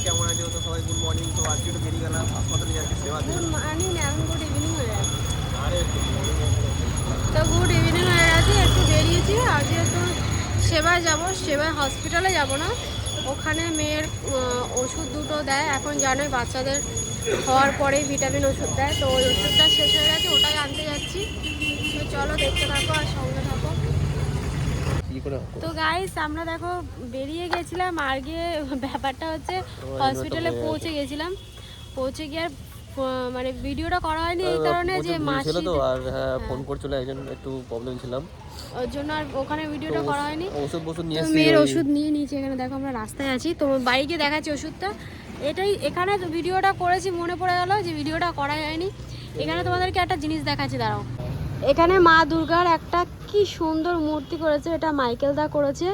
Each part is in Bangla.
কেমন আছে তো সবাই? Good morning. তো আজকে একটু বেরিয়ে গেলাম হাসপাতালে যাচ্ছি সেবা দিতে। গুড মর্নিং না, এখন গুড ইভিনিং হয়ে গেছে। তো গুড ইভিনিং হয়ে গেছে, একটু বেরিয়েছি। আজকে তো সেবায় যাব, সেবায় হসপিটালে যাব না, ওখানে মেয়ের ওষুধ দুটো দেয়। এখন জানোই বাচ্চাদের হওয়ার পরেই ভিটামিন ওষুধ দেয়, তো ওই ওষুধটা শেষ হয়ে গেছে, ওটাই আনতে যাচ্ছি। তো চলো দেখতে থাকো আর সঙ্গে থাকো। তো গাইস আমরা দেখো বেরিয়ে গেছিলাম, আর গিয়ে ব্যাপারটা হচ্ছে হসপিটালে পৌঁছে গেছিলাম। পৌঁছে গিয়ে আর মানে ভিডিওটা করা হয়নি এই কারণে যে মাসি তো আর ফোন করছিল একজন, একটু প্রবলেম ছিলাম, ওর জন্য আর ওখানে ভিডিওটা করা হয়নি। ওষুধ নিয়ে তো মেয়ের ওষুধ নিয়ে নিয়েছি, এখানে দেখো আমরা রাস্তায় আছি, তো বাইকে দেখাচ্ছি ওষুধটা। এটাই এখানে তো ভিডিওটা করেছি, মনে পড়ে গেল যে ভিডিওটা করা যায়নি। এখানে তোমাদেরকে একটা জিনিস দেখাচ্ছি, দাঁড়াও। এখানে মা দুর্গার একটা কি সুন্দর মূর্তি করেছে, এটা মাইকেল দা করেছে।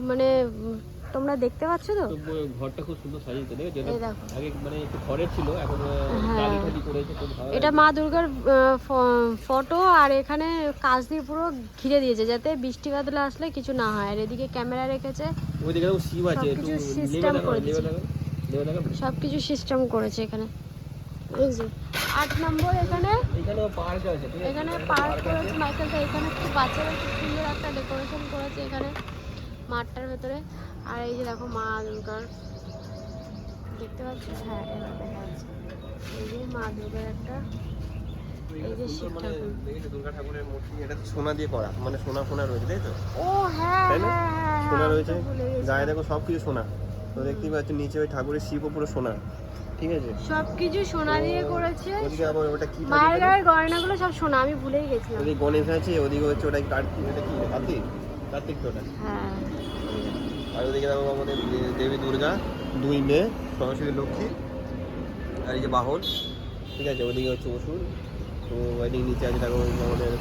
মানে তোমরা দেখতে পাচ্ছ তো, ঘরটা খুব সুন্দর সাজিয়েছে, এই দেখো। আগে মানে একটু খড়ের ছিল, এখন টালি টালি করেছে, খুব ভালো। এটা মা দুর্গার ফটো, আর এখানে কাঁচ দিয়ে পুরো ঘিরে দিয়েছে যাতে বৃষ্টি বাদলে আসলে কিছু না হয়। আর এদিকে ক্যামেরা রেখেছে, ওইদিকে শিব আছে, একটু সবকিছু সিস্টেম করে দিয়েছে, সবকিছু সিস্টেম করেছে এখানে। এই যে 8 নম্বর, এখানে পার্ক আছে, এখানে পার্ক করেছে মাইকেলটা। এখানে খুব বাচ্চারা খুব সুন্দর একটা ডেকোরেশন করেছে এখানে মাঠটার ভেতরে। আর এই যে দেখো মা দুর্গার, দেখতে পাচ্ছ? হ্যাঁ, এবার দেখা যাচ্ছে। এই যে মা দুর্গার একটা, এই যে শিব ঠাকুর, দুর্গা ঠাকুরের মূর্তি, এটা তো সোনা দিয়ে করা, মানে সোনা ফোনা রয়েছে, তাই তো? ও হ্যাঁ, তাই না? হ্যাঁ, সোনা রয়েছে গায়ে, দেখো সবকিছু সোনা। তো দেখতেই পাচ্ছ নিচে ওই ঠাকুরের শিবও পুরো সোনা, ঠিক আছে? সবকিছু সোনা দিয়ে করেছে। ওদিকে আবার ওটা কি মায়ের গায়ের গয়নাগুলো সব সোনা, আমি ভুলেই গেছিলাম। ওদিকে গণেশ আছে, ওদিকে হচ্ছে ওটা কার্তিক, এটা কি কার্তিক তো ওটা। হ্যাঁ, আর ওদিকে দেখো আমাদের দেবী দুর্গা, দুই মেয়ে, সরস্বতী লক্ষ্মী, আর এই যে বাহন, ঠিক আছে? ওদিকে হচ্ছে অসুর। তো ওইদিকে নিচে আছে দেখো আমাদের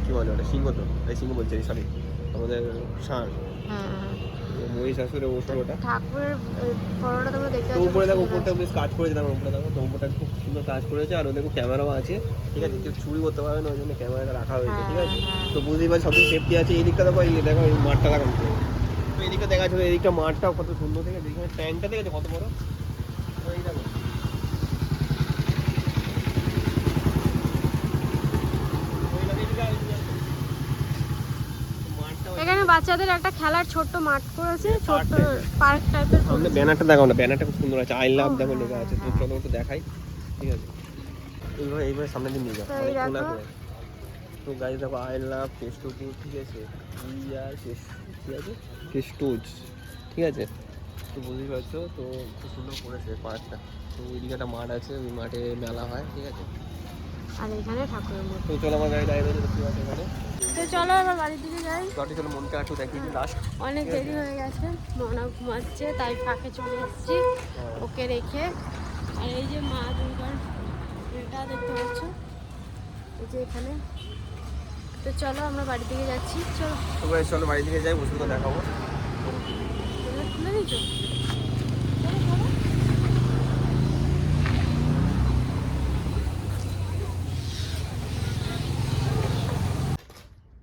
কি বলে ওটা, সিংহ, তো এই সিংহ বলছে, সরি, আমাদের ষাঁড়, মহিষাসুরের ওষুধ ওটা। ঠাকুরের ফটোটা তোমরা দেখতে তো পাচ্ছ, উপরে দেখো, উপরটা বেশ কাজ করেছে, দেখো উপরে দেখো, তো উপরটা খুব সুন্দর কাজ করেছে। আর দেখো ক্যামেরাও আছে, ঠিক আছে? কেউ চুরি করতে পারবে না, ওই জন্য ক্যামেরাটা রাখা হয়েছে, ঠিক আছে? তো বুঝতেই পারছি সবকিছু সেফটি আছে। এই দিকটা দেখো, এই দেখো এই মাঠটা লাগানো, তো এই দিকটা দেখা যাচ্ছে, এই দিকটা মাঠটাও কত সুন্দর, ঠিক আছে? এখানে ট্যাঙ্কটা দেখেছো কত বড়, তো এই দেখো। এখানে বাচ্চাদের একটা খেলার ছোট্ট মাঠ করেছে, ছোট্ট পার্ক টাইপের। সামনে ব্যানারটা দেখাও না, ব্যানারটা খুব সুন্দর আছে, আই লাভ দেখো লেখা আছে। তো চলো একটু দেখাই, ঠিক আছে? এইভাবে সামনে দিন নিয়ে যাও, তো গাড়ি দেখো আই লাভ কেষ্টপুর, ঠিক আছে? ঠিক আছে, কেস্টোজ, ঠিক আছে? তো বুঝতেই পারছো, তো খুব সুন্দর করেছে পার্কটা। তো ওইদিকে একটা মাঠ আছে, ওই মাঠে মেলা হয়, ঠিক আছে? আর এখানে ঠাকুরের মূর্তি। তো চলো আমার গাড়ি দাঁড়িয়ে রয়েছে, দেখতে পাচ্ছি এখানে। তো চলো এবার বাড়ির দিকে যাই। চলো মনটা একটু দেখিয়ে দিই লাস্ট। অনেক দেরি হয়ে গেছে, মনা ঘুমাচ্ছে, তাই ফাঁকে চলে এসেছি ওকে রেখে। আর এই যে মা দুর্গার এটা দেখতে পাচ্ছ, এই যে এখানে। তো চলো আমরা বাড়ি থেকে যাচ্ছি, চলো। তো চলো বাড়ি থেকে যাই, ওষুধটা দেখাবো। খুলে দিচ্ছ?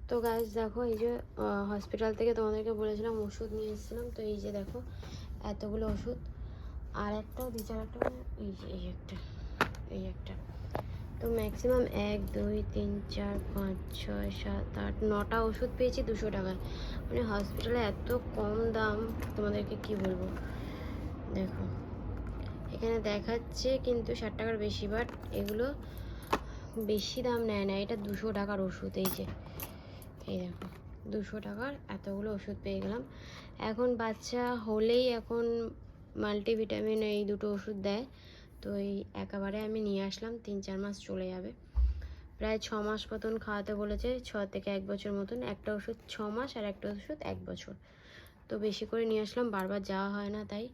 তো গাইস দেখো, এই যে হসপিটাল থেকে তোমাদেরকে বলেছিলাম ওষুধ নিয়ে এসেছিলাম, তো এই যে দেখো এতগুলো ওষুধ। আর একটাও দিচ্ছে, একটা এই যে এই একটা। তো ম্যাক্সিমাম 1 2 3 4 5 6 7 8 9টা ওষুধ পেয়েছি 200 টাকায়। মানে হসপিটালে এত কম দাম, তোমাদেরকে কি বলবো। দেখো এখানে দেখাচ্ছে কিন্তু 60 টাকার বেশি, বাট এগুলো বেশি দাম নেয় না। এটা 200 টাকার ওষুধ, এই যে এই দেখো 200 টাকার এতগুলো ওষুধ পেয়ে গেলাম। এখন বাচ্চা হলেই এখন মাল্টিভিটামিন এই দুটো ওষুধ দেয়, তো এই একেবারে আমি নিয়ে আসলাম। 3-4 মাস চলে যাবে, প্রায় 6 মাস মতন খাওয়াতে বলেছে, 6 থেকে 1 বছর মতন। একটা ওষুধ 6 মাস আর একটা ওষুধ 1 বছর। তো বেশি করে নিয়ে আসলাম, বারবার যাওয়া হয় না তাই।